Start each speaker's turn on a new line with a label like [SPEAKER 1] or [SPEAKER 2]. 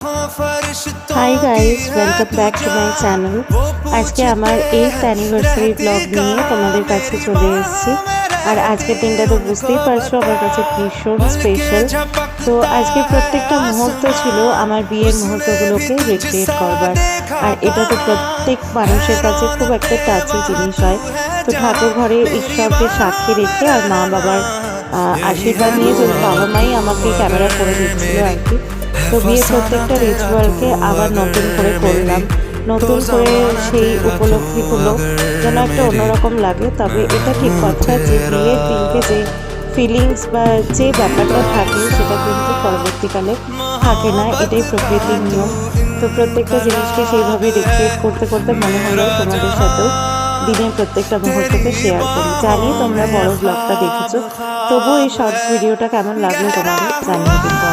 [SPEAKER 1] Hi guys, welcome back to my channel. আজকে আমার 8th anniversary blog নিয়ে তোমাদের কাছে চলে এসেছি। আর আজকের দিনটা তো বুঝতেই পারছো আমার কাছে ভীষণ স্পেশাল। তো আজকের প্রত্যেকটা মুহূর্ত ছিল আমার বিয়ের মুহূর্তগুলোকে রিক্রিয়েট করবার। আর এটা তো প্রত্যেক মানুষের কাছে খুব একটা টাচি জিনিস হয়। তো ঠাকুর ঘরে ঈশ্বরকে সাক্ষী রেখে আর মা বাবার আশীর্বাদ নিয়ে, যদি বাবা মাই আমাকে ক্যামেরা করে দিচ্ছিল আর কি। তো বিয়ের প্রত্যেকটা রিচুয়ালকে আবার নতুন করে করলাম, নতুন করে সেই উপলব্ধিগুলো যেন একটা অন্যরকম লাগে। তবে এটা ঠিক কথা যে বিয়ের দিনকে যে ফিলিংস বা যে ব্যাপারটা থাকে সেটা কিন্তু পরবর্তীকালে থাকে না, এটাই প্রকৃতির নিয়ম। তো প্রত্যেকটা জিনিসকে সেইভাবে রিক্রিয়েট করতে করতে মনে হলো তোমাদের সাথেও দিনের প্রত্যেকটা মুহূর্তকে শেয়ার করি। জানি তোমরা বড় ব্লগটা দেখেছো, তবুও এই শর্টস ভিডিওটা কেমন লাগলো তোমাদের জানিয়ে কিন্তু